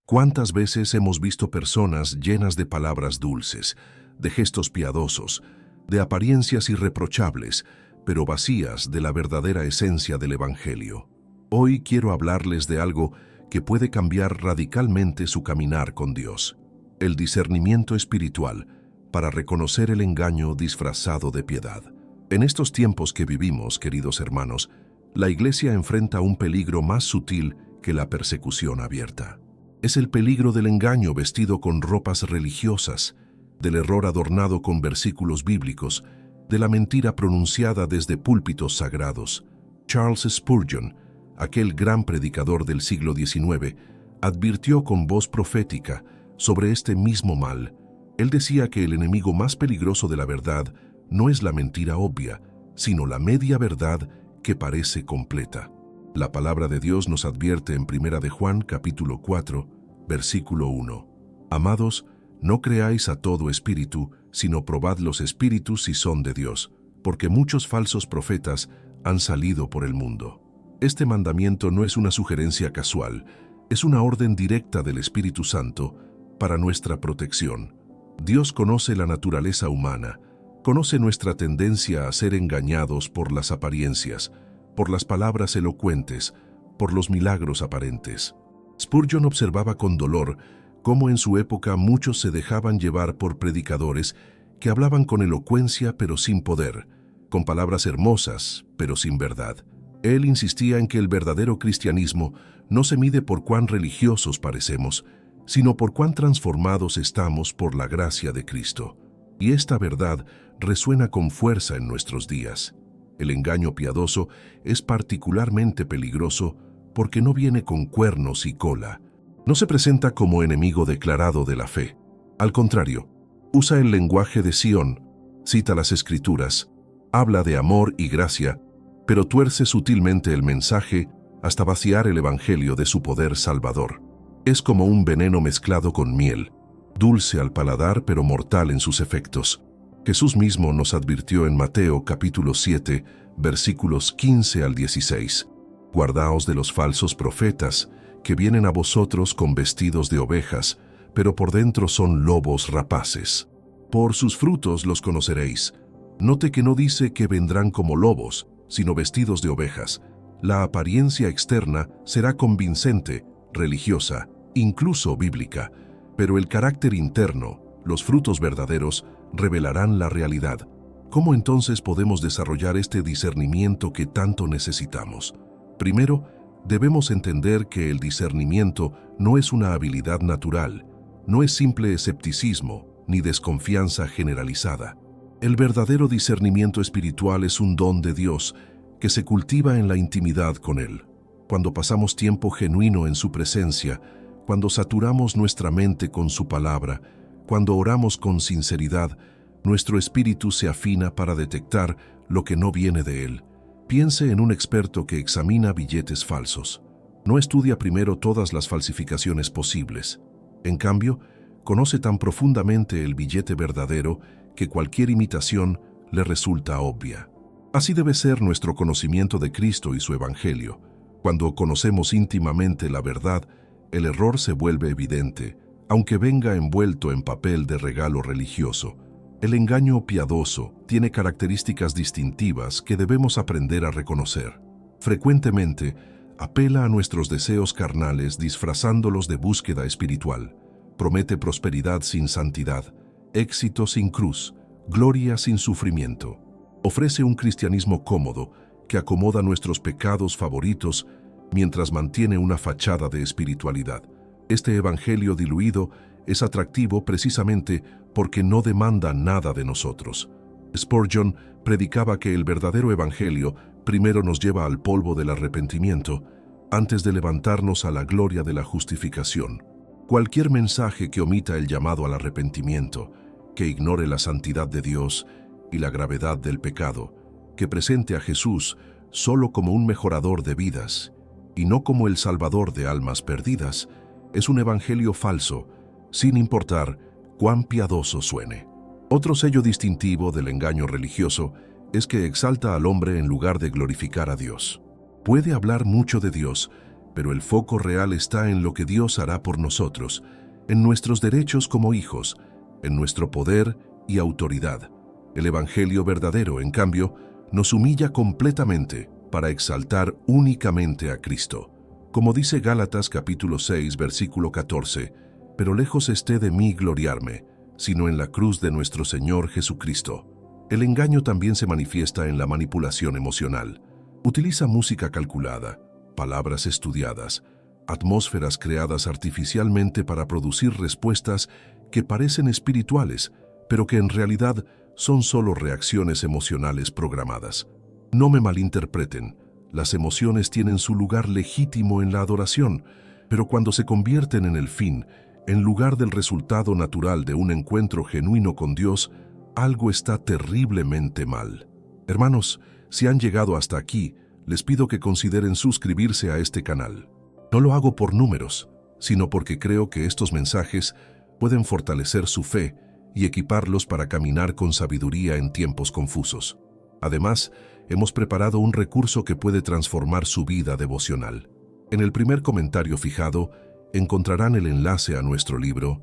¿Cuántas veces hemos visto personas llenas de palabras dulces, de gestos piadosos, de apariencias irreprochables, pero vacías de la verdadera esencia del Evangelio? Hoy quiero hablarles de algo que puede cambiar radicalmente su caminar con Dios: el discernimiento espiritual para reconocer el engaño disfrazado de piedad. En estos tiempos que vivimos, queridos hermanos, la Iglesia enfrenta un peligro más sutil que la persecución abierta. Es el peligro del engaño vestido con ropas religiosas, del error adornado con versículos bíblicos, de la mentira pronunciada desde púlpitos sagrados. Charles Spurgeon, aquel gran predicador del siglo XIX, advirtió con voz profética sobre este mismo mal. Él decía que el enemigo más peligroso de la verdad no es la mentira obvia, sino la media verdad que parece completa. La palabra de Dios nos advierte en 1 de Juan capítulo 4, versículo 1. Amados, no creáis a todo espíritu, sino probad los espíritus si son de Dios, porque muchos falsos profetas han salido por el mundo. Este mandamiento no es una sugerencia casual, es una orden directa del Espíritu Santo para nuestra protección. Dios conoce la naturaleza humana, conoce nuestra tendencia a ser engañados por las apariencias, por las palabras elocuentes, por los milagros aparentes. Spurgeon observaba con dolor cómo en su época muchos se dejaban llevar por predicadores que hablaban con elocuencia pero sin poder, con palabras hermosas pero sin verdad. Él insistía en que el verdadero cristianismo no se mide por cuán religiosos parecemos, sino por cuán transformados estamos por la gracia de Cristo. Y esta verdad resuena con fuerza en nuestros días. El engaño piadoso es particularmente peligroso porque no viene con cuernos y cola. No se presenta como enemigo declarado de la fe. Al contrario, usa el lenguaje de Sión, cita las Escrituras, habla de amor y gracia, pero tuerce sutilmente el mensaje hasta vaciar el Evangelio de su poder salvador. Es como un veneno mezclado con miel, dulce al paladar pero mortal en sus efectos. Jesús mismo nos advirtió en Mateo capítulo 7, versículos 15 al 16. Guardaos de los falsos profetas, que vienen a vosotros con vestidos de ovejas, pero por dentro son lobos rapaces. Por sus frutos los conoceréis. Note que no dice que vendrán como lobos, sino vestidos de ovejas. La apariencia externa será convincente, religiosa, incluso bíblica, pero el carácter interno, los frutos verdaderos, revelarán la realidad. ¿Cómo entonces podemos desarrollar este discernimiento que tanto necesitamos? Primero, debemos entender que el discernimiento no es una habilidad natural, no es simple escepticismo ni desconfianza generalizada. El verdadero discernimiento espiritual es un don de Dios que se cultiva en la intimidad con Él. Cuando pasamos tiempo genuino en su presencia, cuando saturamos nuestra mente con su palabra, cuando oramos con sinceridad, nuestro espíritu se afina para detectar lo que no viene de Él. Piense en un experto que examina billetes falsos. No estudia primero todas las falsificaciones posibles. En cambio, conoce tan profundamente el billete verdadero que cualquier imitación le resulta obvia. Así debe ser nuestro conocimiento de Cristo y su Evangelio. Cuando conocemos íntimamente la verdad, el error se vuelve evidente, aunque venga envuelto en papel de regalo religioso. El engaño piadoso tiene características distintivas que debemos aprender a reconocer. Frecuentemente, apela a nuestros deseos carnales disfrazándolos de búsqueda espiritual. Promete prosperidad sin santidad, éxito sin cruz, gloria sin sufrimiento. Ofrece un cristianismo cómodo que acomoda nuestros pecados favoritos mientras mantiene una fachada de espiritualidad. Este evangelio diluido es atractivo precisamente porque no demanda nada de nosotros. Spurgeon predicaba que el verdadero evangelio primero nos lleva al polvo del arrepentimiento antes de levantarnos a la gloria de la justificación. Cualquier mensaje que omita el llamado al arrepentimiento, que ignore la santidad de Dios y la gravedad del pecado, que presente a Jesús solo como un mejorador de vidas y no como el salvador de almas perdidas, es un evangelio falso, sin importar cuán piadoso suene. Otro sello distintivo del engaño religioso es que exalta al hombre en lugar de glorificar a Dios. Puede hablar mucho de Dios, pero el foco real está en lo que Dios hará por nosotros, en nuestros derechos como hijos, en nuestro poder y autoridad. El Evangelio verdadero, en cambio, nos humilla completamente para exaltar únicamente a Cristo. Como dice Gálatas capítulo 6, versículo 14, «Pero lejos esté de mí gloriarme, sino en la cruz de nuestro Señor Jesucristo». El engaño también se manifiesta en la manipulación emocional. Utiliza música calculada, palabras estudiadas, atmósferas creadas artificialmente para producir respuestas que parecen espirituales, pero que en realidad son solo reacciones emocionales programadas. No me malinterpreten, las emociones tienen su lugar legítimo en la adoración, pero cuando se convierten en el fin, en lugar del resultado natural de un encuentro genuino con Dios, algo está terriblemente mal. Hermanos, si han llegado hasta aquí, les pido que consideren suscribirse a este canal. No lo hago por números, sino porque creo que estos mensajes pueden fortalecer su fe y equiparlos para caminar con sabiduría en tiempos confusos. Además, hemos preparado un recurso que puede transformar su vida devocional. En el primer comentario fijado, encontrarán el enlace a nuestro libro,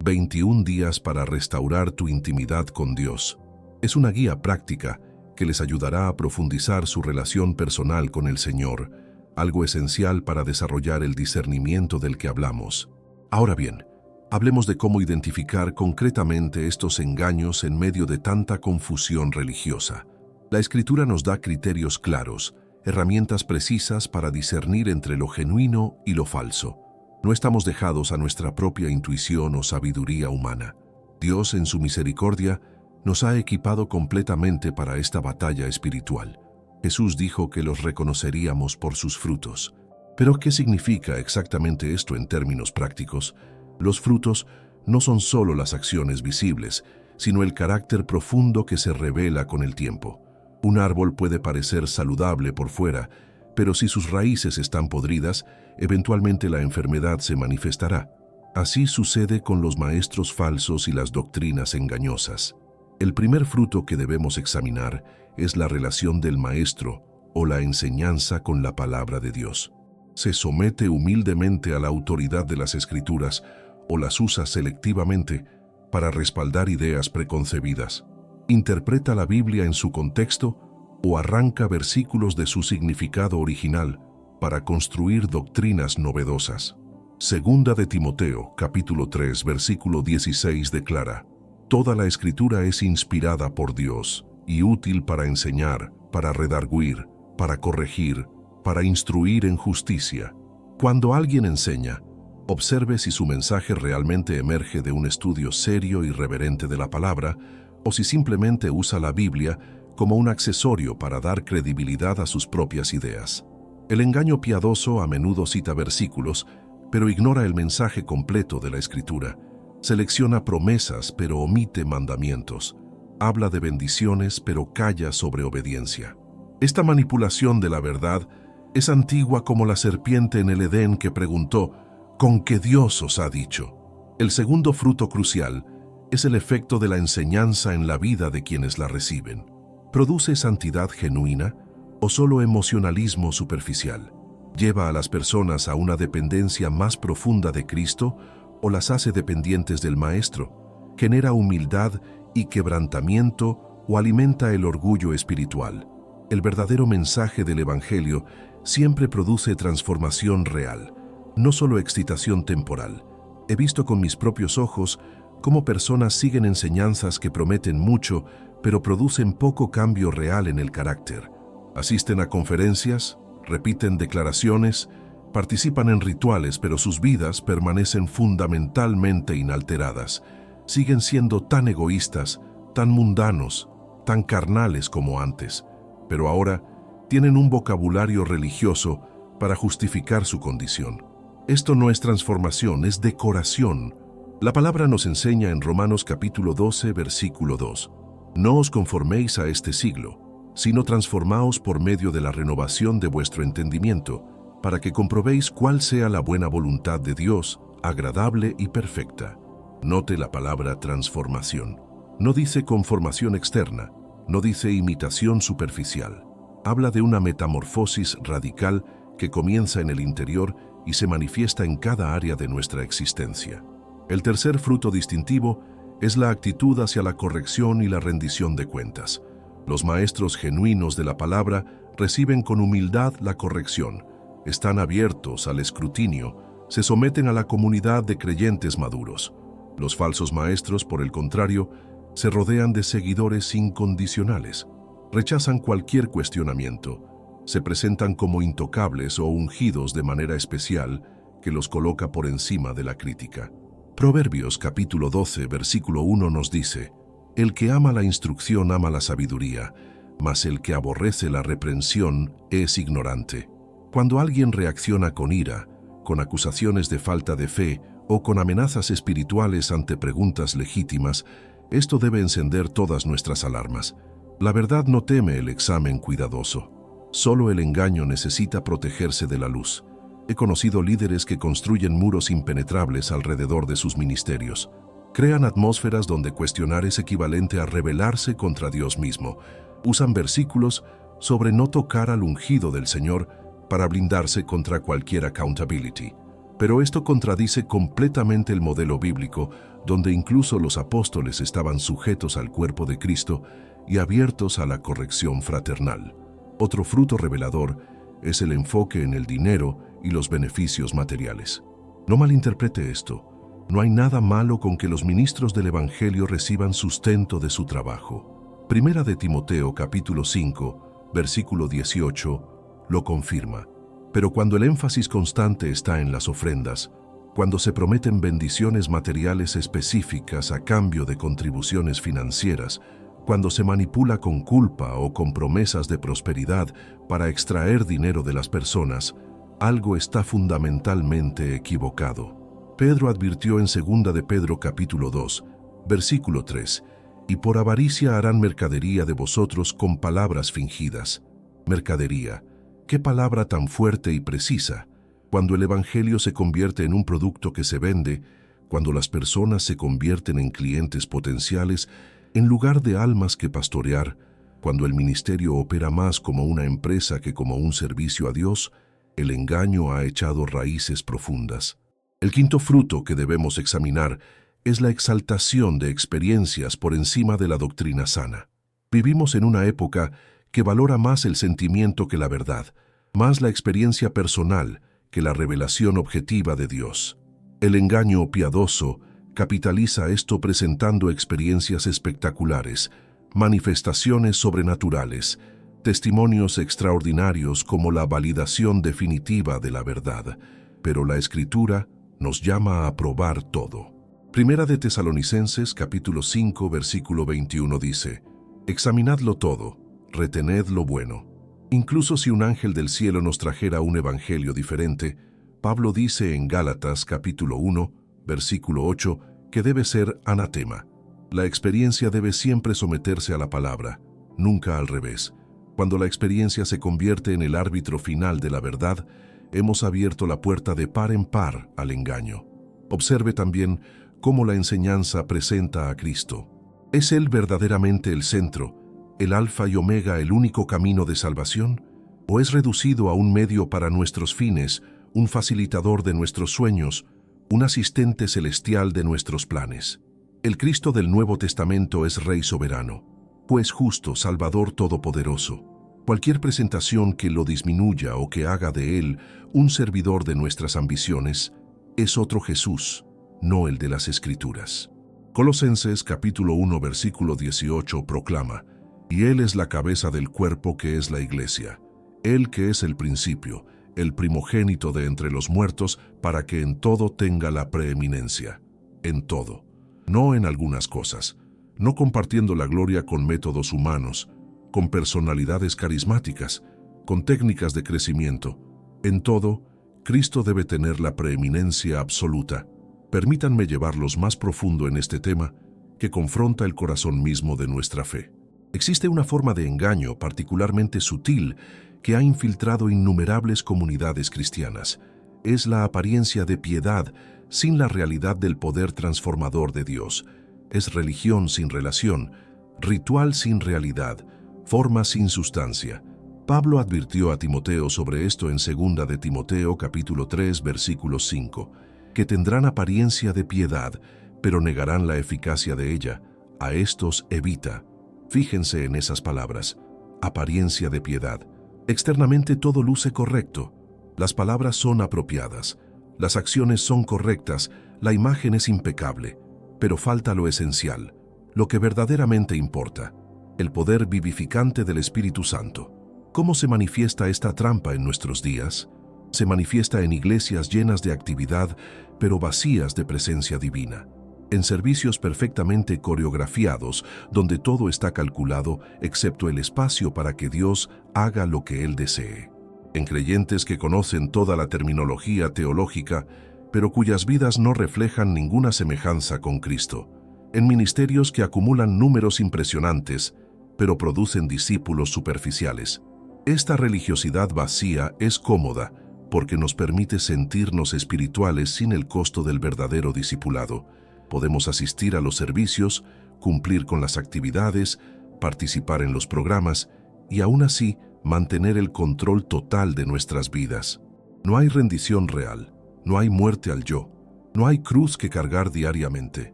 21 días para restaurar tu intimidad con Dios. Es una guía práctica que les ayudará a profundizar su relación personal con el Señor, algo esencial para desarrollar el discernimiento del que hablamos. Ahora bien, hablemos de cómo identificar concretamente estos engaños en medio de tanta confusión religiosa. La Escritura nos da criterios claros, herramientas precisas para discernir entre lo genuino y lo falso. No estamos dejados a nuestra propia intuición o sabiduría humana. Dios, en su misericordia, nos ha equipado completamente para esta batalla espiritual. Jesús dijo que los reconoceríamos por sus frutos. ¿Pero qué significa exactamente esto en términos prácticos? Los frutos no son solo las acciones visibles, sino el carácter profundo que se revela con el tiempo. Un árbol puede parecer saludable por fuera, pero si sus raíces están podridas, eventualmente la enfermedad se manifestará. Así sucede con los maestros falsos y las doctrinas engañosas. El primer fruto que debemos examinar es la relación del maestro o la enseñanza con la palabra de Dios. ¿Se somete humildemente a la autoridad de las Escrituras o las usa selectivamente para respaldar ideas preconcebidas? ¿Interpreta la Biblia en su contexto o arranca versículos de su significado original para construir doctrinas novedosas? Segunda de Timoteo, capítulo 3, versículo 16 declara: «Toda la Escritura es inspirada por Dios y útil para enseñar, para redarguir, para corregir, para instruir en justicia». Cuando alguien enseña, observe si su mensaje realmente emerge de un estudio serio y reverente de la palabra, o si simplemente usa la Biblia como un accesorio para dar credibilidad a sus propias ideas. El engaño piadoso a menudo cita versículos, pero ignora el mensaje completo de la Escritura. Selecciona promesas, pero omite mandamientos. Habla de bendiciones, pero calla sobre obediencia. Esta manipulación de la verdad es antigua como la serpiente en el Edén que preguntó: ¿con qué Dios os ha dicho? El segundo fruto crucial es el efecto de la enseñanza en la vida de quienes la reciben. ¿Produce santidad genuina o solo emocionalismo superficial? ¿Lleva a las personas a una dependencia más profunda de Cristo o las hace dependientes del Maestro? ¿Genera humildad y quebrantamiento o alimenta el orgullo espiritual? El verdadero mensaje del Evangelio siempre produce transformación real, no solo excitación temporal. He visto con mis propios ojos cómo personas siguen enseñanzas que prometen mucho, pero producen poco cambio real en el carácter. Asisten a conferencias, repiten declaraciones, participan en rituales, pero sus vidas permanecen fundamentalmente inalteradas. Siguen siendo tan egoístas, tan mundanos, tan carnales como antes, pero ahora tienen un vocabulario religioso para justificar su condición. Esto no es transformación, es decoración. La palabra nos enseña en Romanos capítulo 12, versículo 2. «No os conforméis a este siglo, sino transformaos por medio de la renovación de vuestro entendimiento, para que comprobéis cuál sea la buena voluntad de Dios, agradable y perfecta». Note la palabra transformación. No dice conformación externa, no dice imitación superficial. Habla de una metamorfosis radical que comienza en el interior y se manifiesta en cada área de nuestra existencia. El tercer fruto distintivo es la actitud hacia la corrección y la rendición de cuentas. Los maestros genuinos de la palabra reciben con humildad la corrección, están abiertos al escrutinio, se someten a la comunidad de creyentes maduros. Los falsos maestros, por el contrario, se rodean de seguidores incondicionales, rechazan cualquier cuestionamiento, se presentan como intocables o ungidos de manera especial que los coloca por encima de la crítica. Proverbios capítulo 12, versículo 1 nos dice: «El que ama la instrucción ama la sabiduría, mas el que aborrece la reprensión es ignorante». Cuando alguien reacciona con ira, con acusaciones de falta de fe o con amenazas espirituales ante preguntas legítimas, esto debe encender todas nuestras alarmas. La verdad no teme el examen cuidadoso. Solo el engaño necesita protegerse de la luz. He conocido líderes que construyen muros impenetrables alrededor de sus ministerios. Crean atmósferas donde cuestionar es equivalente a rebelarse contra Dios mismo. Usan versículos sobre no tocar al ungido del Señor para blindarse contra cualquier accountability. Pero esto contradice completamente el modelo bíblico, donde incluso los apóstoles estaban sujetos al cuerpo de Cristo y abiertos a la corrección fraternal. Otro fruto revelador es el enfoque en el dinero y los beneficios materiales. No malinterprete esto. No hay nada malo con que los ministros del Evangelio reciban sustento de su trabajo. Primera de Timoteo capítulo 5, versículo 18, lo confirma. Pero cuando el énfasis constante está en las ofrendas, cuando se prometen bendiciones materiales específicas a cambio de contribuciones financieras, cuando se manipula con culpa o con promesas de prosperidad para extraer dinero de las personas, algo está fundamentalmente equivocado. Pedro advirtió en 2 de Pedro capítulo 2, versículo 3, «Y por avaricia harán mercadería de vosotros con palabras fingidas». Mercadería. ¡Qué palabra tan fuerte y precisa! Cuando el Evangelio se convierte en un producto que se vende, cuando las personas se convierten en clientes potenciales, en lugar de almas que pastorear, cuando el ministerio opera más como una empresa que como un servicio a Dios, el engaño ha echado raíces profundas. El quinto fruto que debemos examinar es la exaltación de experiencias por encima de la doctrina sana. Vivimos en una época que valora más el sentimiento que la verdad, más la experiencia personal que la revelación objetiva de Dios. El engaño piadoso capitaliza esto presentando experiencias espectaculares, manifestaciones sobrenaturales, testimonios extraordinarios como la validación definitiva de la verdad. Pero la Escritura nos llama a probar todo. Primera de Tesalonicenses capítulo 5 versículo 21 dice: «Examinadlo todo, retened lo bueno». Incluso si un ángel del cielo nos trajera un evangelio diferente, Pablo dice en Gálatas capítulo 1, versículo 8, que debe ser anatema. La experiencia debe siempre someterse a la palabra, nunca al revés. Cuando la experiencia se convierte en el árbitro final de la verdad, hemos abierto la puerta de par en par al engaño. Observe también cómo la enseñanza presenta a Cristo. ¿Es Él verdaderamente el centro, el alfa y omega, el único camino de salvación? ¿O es reducido a un medio para nuestros fines, un facilitador de nuestros sueños, un asistente celestial de nuestros planes? El Cristo del Nuevo Testamento es Rey soberano, juez justo, Salvador todopoderoso. Cualquier presentación que lo disminuya o que haga de Él un servidor de nuestras ambiciones es otro Jesús, no el de las Escrituras. Colosenses capítulo 1 versículo 18 proclama: «Y Él es la cabeza del cuerpo que es la Iglesia, Él que es el principio, el primogénito de entre los muertos, para que en todo tenga la preeminencia». En todo, no en algunas cosas, no compartiendo la gloria con métodos humanos, con personalidades carismáticas, con técnicas de crecimiento. En todo, Cristo debe tener la preeminencia absoluta. Permítanme llevarlos más profundo en este tema que confronta el corazón mismo de nuestra fe. Existe una forma de engaño particularmente sutil que ha infiltrado innumerables comunidades cristianas. Es la apariencia de piedad sin la realidad del poder transformador de Dios. Es religión sin relación, ritual sin realidad, forma sin sustancia. Pablo advirtió a Timoteo sobre esto en 2 de Timoteo capítulo 3, versículo 5, que tendrán apariencia de piedad, pero negarán la eficacia de ella. A estos evita. Fíjense en esas palabras. Apariencia de piedad. Externamente todo luce correcto. Las palabras son apropiadas. Las acciones son correctas. La imagen es impecable. Pero falta lo esencial, lo que verdaderamente importa, el poder vivificante del Espíritu Santo. ¿Cómo se manifiesta esta trampa en nuestros días? Se manifiesta en iglesias llenas de actividad, pero vacías de presencia divina. En servicios perfectamente coreografiados, donde todo está calculado, excepto el espacio para que Dios haga lo que Él desee. En creyentes que conocen toda la terminología teológica, pero cuyas vidas no reflejan ninguna semejanza con Cristo. En ministerios que acumulan números impresionantes, pero producen discípulos superficiales. Esta religiosidad vacía es cómoda, porque nos permite sentirnos espirituales sin el costo del verdadero discipulado. Podemos asistir a los servicios, cumplir con las actividades, participar en los programas y aún así mantener el control total de nuestras vidas. No hay rendición real, no hay muerte al yo, no hay cruz que cargar diariamente,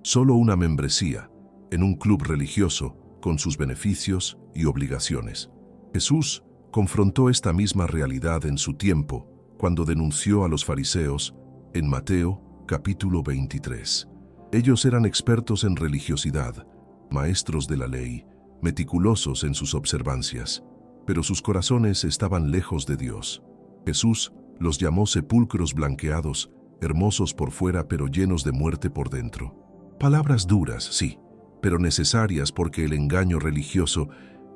solo una membresía en un club religioso con sus beneficios y obligaciones. Jesús confrontó esta misma realidad en su tiempo cuando denunció a los fariseos en Mateo capítulo 23. Ellos eran expertos en religiosidad, maestros de la ley, meticulosos en sus observancias, pero sus corazones estaban lejos de Dios. Jesús los llamó sepulcros blanqueados, hermosos por fuera pero llenos de muerte por dentro. Palabras duras, sí, pero necesarias porque el engaño religioso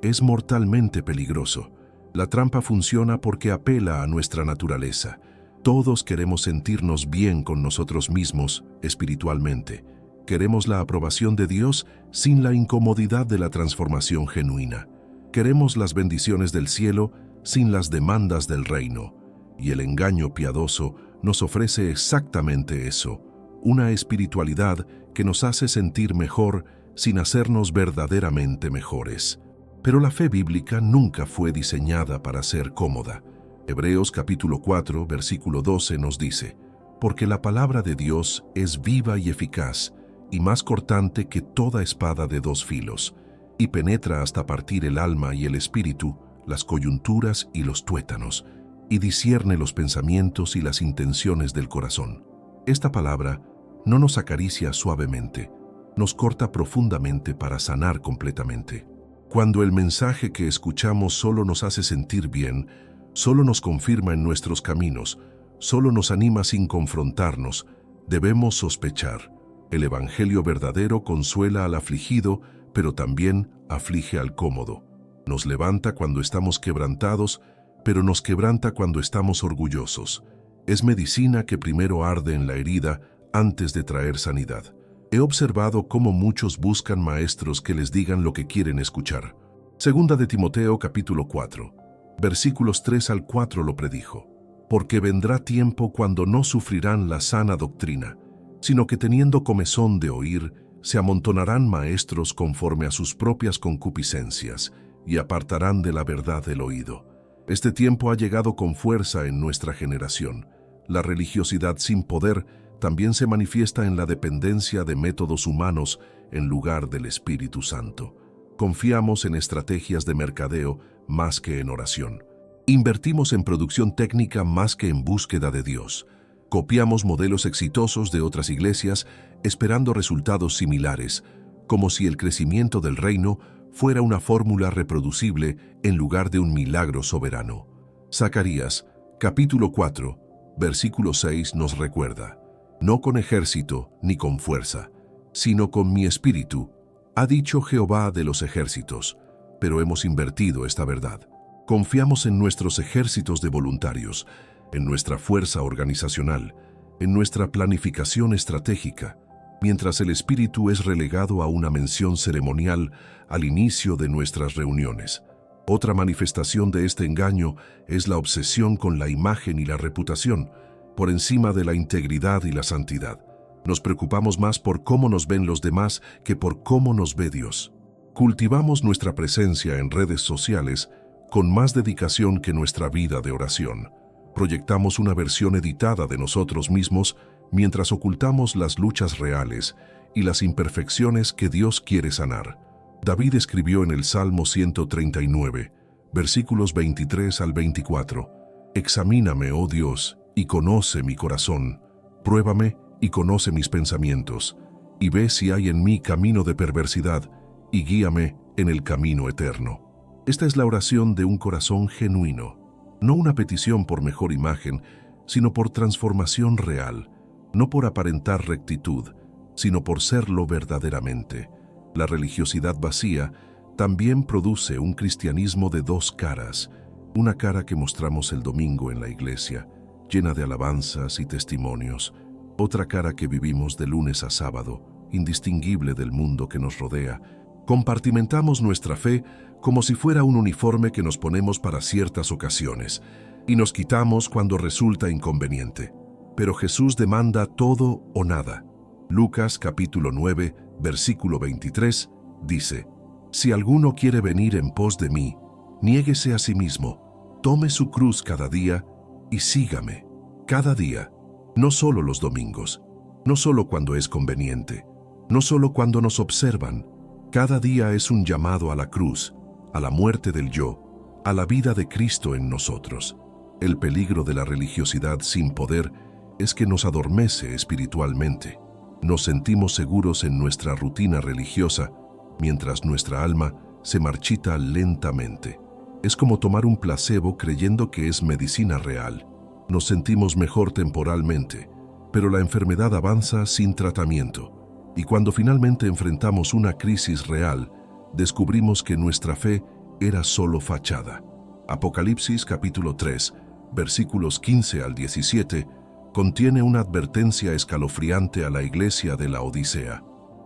es mortalmente peligroso. La trampa funciona porque apela a nuestra naturaleza. Todos queremos sentirnos bien con nosotros mismos espiritualmente. Queremos la aprobación de Dios sin la incomodidad de la transformación genuina. Queremos las bendiciones del cielo sin las demandas del reino. Y el engaño piadoso nos ofrece exactamente eso, una espiritualidad que nos hace sentir mejor sin hacernos verdaderamente mejores. Pero la fe bíblica nunca fue diseñada para ser cómoda. Hebreos capítulo 4, versículo 12 nos dice, «Porque la palabra de Dios es viva y eficaz, y más cortante que toda espada de dos filos, y penetra hasta partir el alma y el espíritu, las coyunturas y los tuétanos, y discierne los pensamientos y las intenciones del corazón». Esta palabra no nos acaricia suavemente, nos corta profundamente para sanar completamente. Cuando el mensaje que escuchamos solo nos hace sentir bien, solo nos confirma en nuestros caminos, solo nos anima sin confrontarnos, debemos sospechar. El Evangelio verdadero consuela al afligido, pero también aflige al cómodo. Nos levanta cuando estamos quebrantados, pero nos quebranta cuando estamos orgullosos. Es medicina que primero arde en la herida antes de traer sanidad. He observado cómo muchos buscan maestros que les digan lo que quieren escuchar. 2 de Timoteo capítulo 4, versículos 3 al 4 lo predijo. Porque vendrá tiempo cuando no sufrirán la sana doctrina, sino que teniendo comezón de oír, se amontonarán maestros conforme a sus propias concupiscencias, y apartarán de la verdad el oído. Este tiempo ha llegado con fuerza en nuestra generación. La religiosidad sin poder también se manifiesta en la dependencia de métodos humanos en lugar del Espíritu Santo. Confiamos en estrategias de mercadeo más que en oración. Invertimos en producción técnica más que en búsqueda de Dios. Copiamos modelos exitosos de otras iglesias esperando resultados similares, como si el crecimiento del reino fuera una fórmula reproducible en lugar de un milagro soberano. Zacarías, capítulo 4, versículo 6 nos recuerda: «No con ejército ni con fuerza, sino con mi espíritu, ha dicho Jehová de los ejércitos». Pero hemos invertido esta verdad. Confiamos en nuestros ejércitos de voluntarios, en nuestra fuerza organizacional, en nuestra planificación estratégica, mientras el espíritu es relegado a una mención ceremonial al inicio de nuestras reuniones. Otra manifestación de este engaño es la obsesión con la imagen y la reputación, por encima de la integridad y la santidad. Nos preocupamos más por cómo nos ven los demás que por cómo nos ve Dios. Cultivamos nuestra presencia en redes sociales con más dedicación que nuestra vida de oración. Proyectamos una versión editada de nosotros mismos mientras ocultamos las luchas reales y las imperfecciones que Dios quiere sanar. David escribió en el Salmo 139, versículos 23 al 24, «Examíname, oh Dios, y conoce mi corazón. Pruébame y conoce mis pensamientos, y ve si hay en mí camino de perversidad, y guíame en el camino eterno». Esta es la oración de un corazón genuino, no una petición por mejor imagen, sino por transformación real, no por aparentar rectitud, sino por serlo verdaderamente. La religiosidad vacía también produce un cristianismo de dos caras, una cara que mostramos el domingo en la iglesia, llena de alabanzas y testimonios, otra cara que vivimos de lunes a sábado, indistinguible del mundo que nos rodea. Compartimentamos nuestra fe como si fuera un uniforme que nos ponemos para ciertas ocasiones y nos quitamos cuando resulta inconveniente. Pero Jesús demanda todo o nada. Lucas capítulo 9, versículo 23, dice, «Si alguno quiere venir en pos de mí, niéguese a sí mismo, tome su cruz cada día y sígame». Cada día, no solo los domingos, no solo cuando es conveniente, no solo cuando nos observan. Cada día es un llamado a la cruz, a la muerte del yo, a la vida de Cristo en nosotros. El peligro de la religiosidad sin poder es que nos adormece espiritualmente. Nos sentimos seguros en nuestra rutina religiosa, mientras nuestra alma se marchita lentamente. Es como tomar un placebo creyendo que es medicina real. Nos sentimos mejor temporalmente, pero la enfermedad avanza sin tratamiento. Y cuando finalmente enfrentamos una crisis real, descubrimos que nuestra fe era solo fachada. Apocalipsis capítulo 3, versículos 15 al 17, contiene una advertencia escalofriante a la iglesia de la Odisea.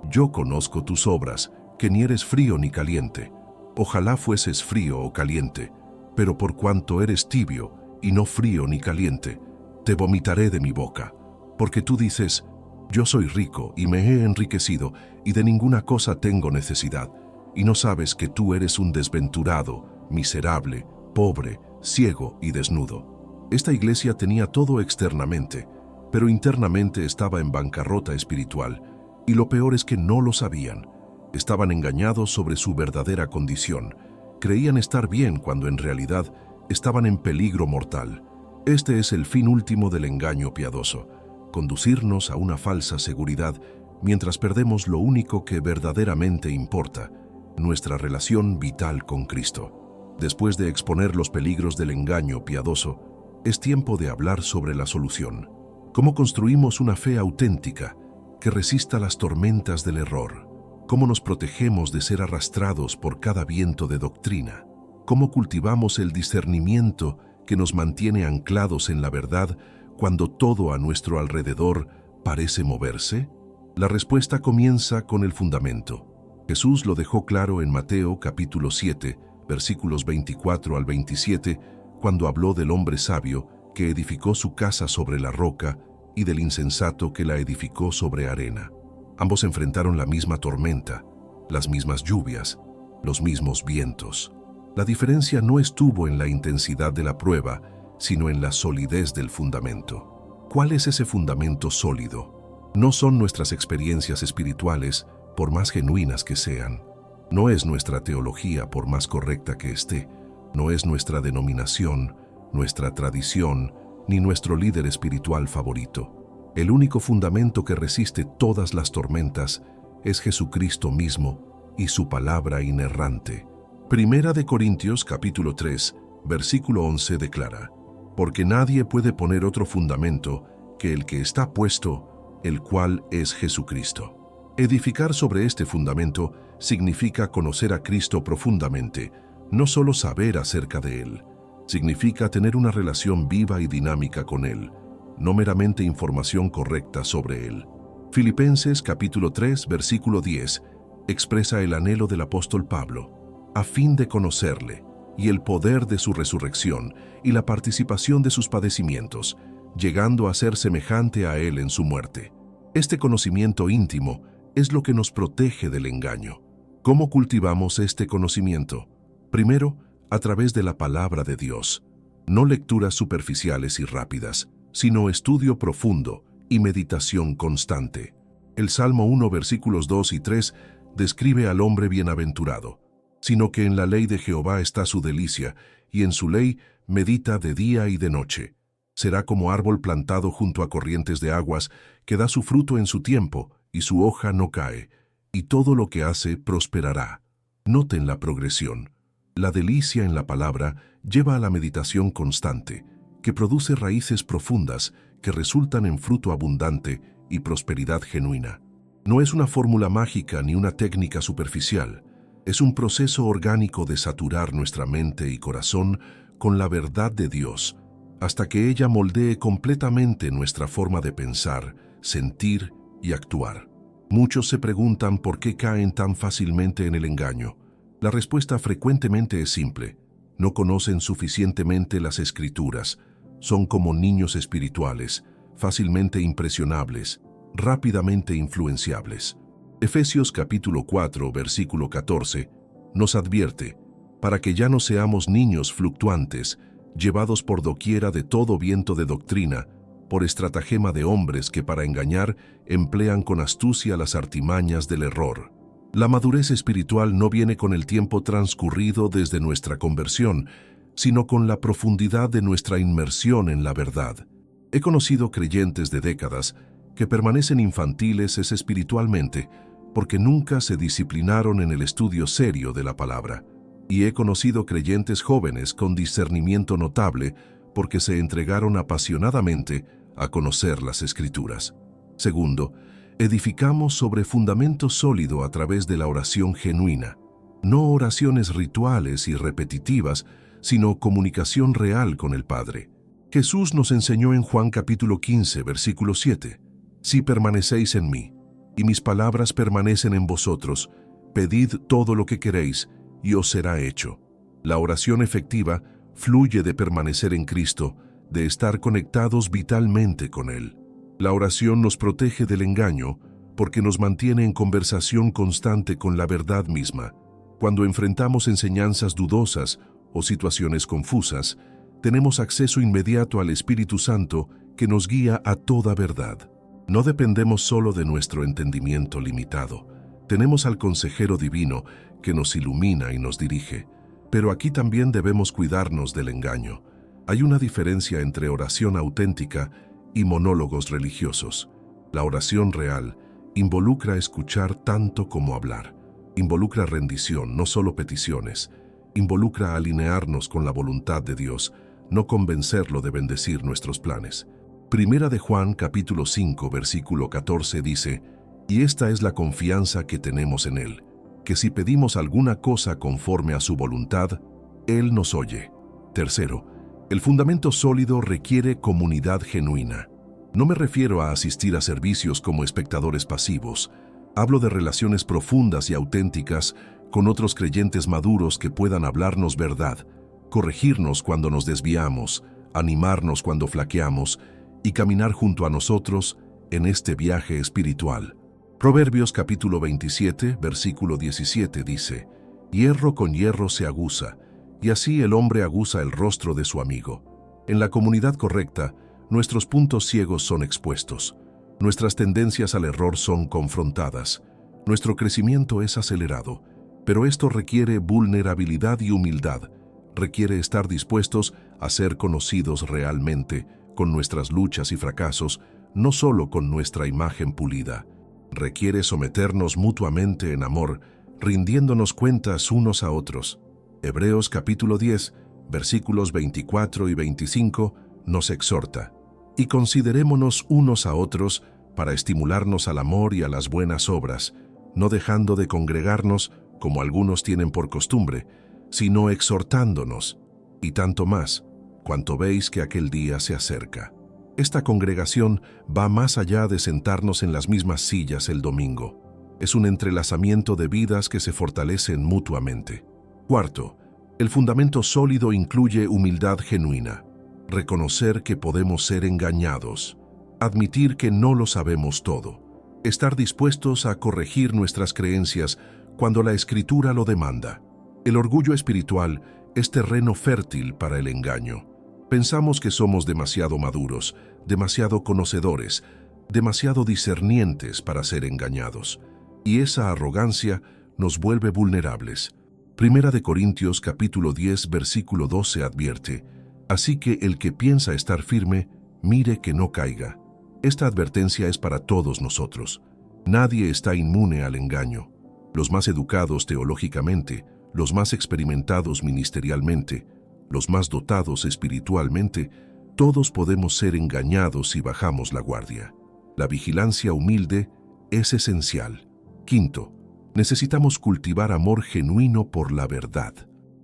«Yo conozco tus obras, que ni eres frío ni caliente. Ojalá fueses frío o caliente, pero por cuanto eres tibio y no frío ni caliente, te vomitaré de mi boca. Porque tú dices, yo soy rico y me he enriquecido y de ninguna cosa tengo necesidad, y no sabes que tú eres un desventurado, miserable, pobre, ciego y desnudo». Esta iglesia tenía todo externamente, pero internamente estaba en bancarrota espiritual, y lo peor es que no lo sabían. Estaban engañados sobre su verdadera condición. Creían estar bien cuando en realidad estaban en peligro mortal. Este es el fin último del engaño piadoso: conducirnos a una falsa seguridad mientras perdemos lo único que verdaderamente importa, nuestra relación vital con Cristo. Después de exponer los peligros del engaño piadoso, es tiempo de hablar sobre la solución. ¿Cómo construimos una fe auténtica que resista las tormentas del error? ¿Cómo nos protegemos de ser arrastrados por cada viento de doctrina? ¿Cómo cultivamos el discernimiento que nos mantiene anclados en la verdad cuando todo a nuestro alrededor parece moverse? La respuesta comienza con el fundamento. Jesús lo dejó claro en Mateo capítulo 7, versículos 24 al 27, cuando habló del hombre sabio que edificó su casa sobre la roca y del insensato que la edificó sobre arena. Ambos enfrentaron la misma tormenta, las mismas lluvias, los mismos vientos. La diferencia no estuvo en la intensidad de la prueba, sino en la solidez del fundamento. ¿Cuál es ese fundamento sólido? No son nuestras experiencias espirituales, por más genuinas que sean. No es nuestra teología, por más correcta que esté. No es nuestra denominación, nuestra tradición, ni nuestro líder espiritual favorito. El único fundamento que resiste todas las tormentas es Jesucristo mismo y su palabra inerrante. Primera de Corintios capítulo 3, versículo 11 declara: «Porque nadie puede poner otro fundamento que el que está puesto, el cual es Jesucristo». Edificar sobre este fundamento significa conocer a Cristo profundamente, no solo saber acerca de Él. Significa tener una relación viva y dinámica con Él, no meramente información correcta sobre Él. Filipenses capítulo 3, versículo 10, expresa el anhelo del apóstol Pablo, a fin de conocerle, y el poder de su resurrección, y la participación de sus padecimientos, llegando a ser semejante a Él en su muerte. Este conocimiento íntimo es lo que nos protege del engaño. ¿Cómo cultivamos este conocimiento? Primero, a través de la palabra de Dios. No lecturas superficiales y rápidas, sino estudio profundo y meditación constante. El Salmo 1, versículos 2 y 3 describe al hombre bienaventurado, sino que en la ley de Jehová está su delicia, y en su ley medita de día y de noche. Será como árbol plantado junto a corrientes de aguas, que da su fruto en su tiempo, y su hoja no cae, y todo lo que hace prosperará. Noten la progresión. La delicia en la palabra lleva a la meditación constante, que produce raíces profundas que resultan en fruto abundante y prosperidad genuina. No es una fórmula mágica ni una técnica superficial. Es un proceso orgánico de saturar nuestra mente y corazón con la verdad de Dios, hasta que ella moldee completamente nuestra forma de pensar, sentir y actuar. Muchos se preguntan por qué caen tan fácilmente en el engaño. La respuesta frecuentemente es simple: no conocen suficientemente las Escrituras, son como niños espirituales, fácilmente impresionables, rápidamente influenciables. Efesios capítulo 4, versículo 14, nos advierte, para que ya no seamos niños fluctuantes, llevados por doquiera de todo viento de doctrina, por estratagema de hombres que para engañar emplean con astucia las artimañas del error. La madurez espiritual no viene con el tiempo transcurrido desde nuestra conversión, sino con la profundidad de nuestra inmersión en la verdad. He conocido creyentes de décadas que permanecen infantiles espiritualmente porque nunca se disciplinaron en el estudio serio de la palabra. Y he conocido creyentes jóvenes con discernimiento notable porque se entregaron apasionadamente a conocer las Escrituras. Segundo, edificamos sobre fundamento sólido a través de la oración genuina. No oraciones rituales y repetitivas, sino comunicación real con el Padre. Jesús nos enseñó en Juan capítulo 15, versículo 7, «Si permanecéis en mí, y mis palabras permanecen en vosotros, pedid todo lo que queréis, y os será hecho». La oración efectiva fluye de permanecer en Cristo, de estar conectados vitalmente con Él. La oración nos protege del engaño porque nos mantiene en conversación constante con la verdad misma. Cuando enfrentamos enseñanzas dudosas o situaciones confusas, tenemos acceso inmediato al Espíritu Santo que nos guía a toda verdad. No dependemos solo de nuestro entendimiento limitado. Tenemos al Consejero Divino que nos ilumina y nos dirige. Pero aquí también debemos cuidarnos del engaño. Hay una diferencia entre oración auténtica y monólogos religiosos. La oración real involucra escuchar tanto como hablar. Involucra rendición, no solo peticiones. Involucra alinearnos con la voluntad de Dios, no convencerlo de bendecir nuestros planes. Primera de Juan capítulo 5, versículo 14 dice, «Y esta es la confianza que tenemos en Él, que si pedimos alguna cosa conforme a su voluntad, Él nos oye». Tercero, el fundamento sólido requiere comunidad genuina. No me refiero a asistir a servicios como espectadores pasivos. Hablo de relaciones profundas y auténticas con otros creyentes maduros que puedan hablarnos verdad, corregirnos cuando nos desviamos, animarnos cuando flaqueamos y caminar junto a nosotros en este viaje espiritual. Proverbios capítulo 27, versículo 17 dice, «Hierro con hierro se aguza, y así el hombre aguza el rostro de su amigo». En la comunidad correcta, nuestros puntos ciegos son expuestos. Nuestras tendencias al error son confrontadas. Nuestro crecimiento es acelerado, pero esto requiere vulnerabilidad y humildad. Requiere estar dispuestos a ser conocidos realmente, con nuestras luchas y fracasos, no solo con nuestra imagen pulida. Requiere someternos mutuamente en amor, rindiéndonos cuentas unos a otros. Hebreos capítulo 10, versículos 24 y 25, nos exhorta: «Y considerémonos unos a otros para estimularnos al amor y a las buenas obras, no dejando de congregarnos, como algunos tienen por costumbre, sino exhortándonos, y tanto más, cuanto veis que aquel día se acerca». Esta congregación va más allá de sentarnos en las mismas sillas el domingo. Es un entrelazamiento de vidas que se fortalecen mutuamente. Cuarto, el fundamento sólido incluye humildad genuina. Reconocer que podemos ser engañados. Admitir que no lo sabemos todo. Estar dispuestos a corregir nuestras creencias cuando la Escritura lo demanda. El orgullo espiritual es terreno fértil para el engaño. Pensamos que somos demasiado maduros, demasiado conocedores, demasiado discernientes para ser engañados, y esa arrogancia nos vuelve vulnerables. Primera de Corintios capítulo 10 versículo 12 advierte: así que el que piensa estar firme, mire que no caiga. Esta advertencia es para todos nosotros. Nadie está inmune al engaño. Los más educados teológicamente, los más experimentados ministerialmente, los más dotados espiritualmente, todos podemos ser engañados si bajamos la guardia. La vigilancia humilde es esencial. Quinto, necesitamos cultivar amor genuino por la verdad.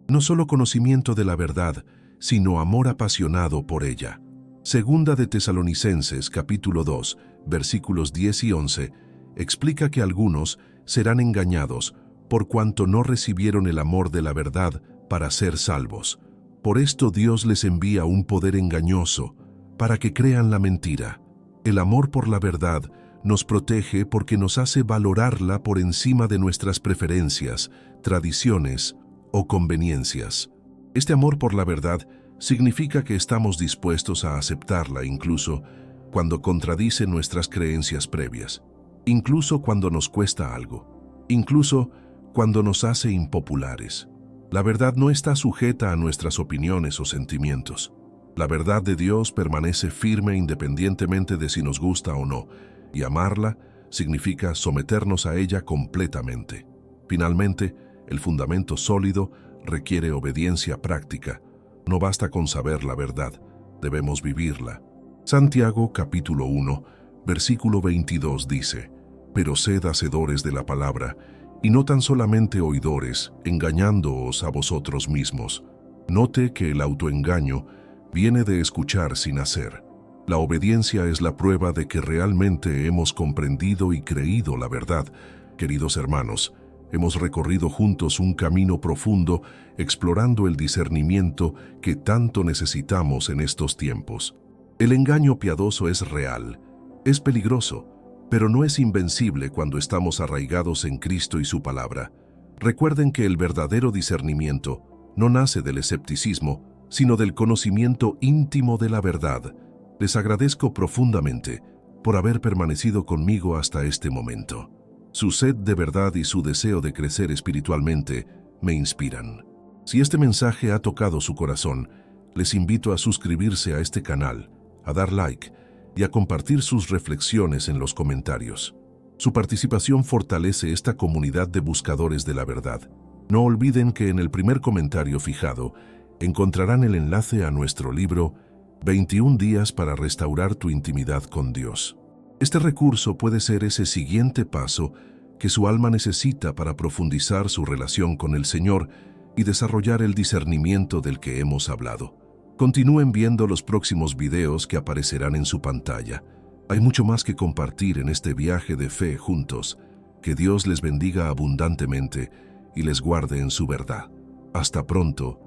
No solo conocimiento de la verdad, sino amor apasionado por ella. Segunda de Tesalonicenses capítulo 2, versículos 10 y 11, explica que algunos serán engañados por cuanto no recibieron el amor de la verdad para ser salvos. Por esto Dios les envía un poder engañoso para que crean la mentira. El amor por la verdad nos protege porque nos hace valorarla por encima de nuestras preferencias, tradiciones o conveniencias. Este amor por la verdad significa que estamos dispuestos a aceptarla incluso cuando contradice nuestras creencias previas, incluso cuando nos cuesta algo, incluso cuando nos hace impopulares. La verdad no está sujeta a nuestras opiniones o sentimientos. La verdad de Dios permanece firme independientemente de si nos gusta o no, y amarla significa someternos a ella completamente. Finalmente, el fundamento sólido requiere obediencia práctica. No basta con saber la verdad, debemos vivirla. Santiago capítulo 1, versículo 22 dice: pero sed hacedores de la palabra, y no tan solamente oidores, engañándoos a vosotros mismos. Note que el autoengaño viene de escuchar sin hacer. La obediencia es la prueba de que realmente hemos comprendido y creído la verdad. Queridos hermanos, hemos recorrido juntos un camino profundo explorando el discernimiento que tanto necesitamos en estos tiempos. El engaño piadoso es real, es peligroso, pero no es invencible cuando estamos arraigados en Cristo y su palabra. Recuerden que el verdadero discernimiento no nace del escepticismo, sino del conocimiento íntimo de la verdad. Les agradezco profundamente por haber permanecido conmigo hasta este momento. Su sed de verdad y su deseo de crecer espiritualmente me inspiran. Si este mensaje ha tocado su corazón, les invito a suscribirse a este canal, a dar like y a compartir sus reflexiones en los comentarios. Su participación fortalece esta comunidad de buscadores de la verdad. No olviden que en el primer comentario fijado encontrarán el enlace a nuestro libro 21 días para restaurar tu intimidad con Dios. Este recurso puede ser ese siguiente paso que su alma necesita para profundizar su relación con el Señor y desarrollar el discernimiento del que hemos hablado. Continúen viendo los próximos videos que aparecerán en su pantalla. Hay mucho más que compartir en este viaje de fe juntos. Que Dios les bendiga abundantemente y les guarde en su verdad. Hasta pronto.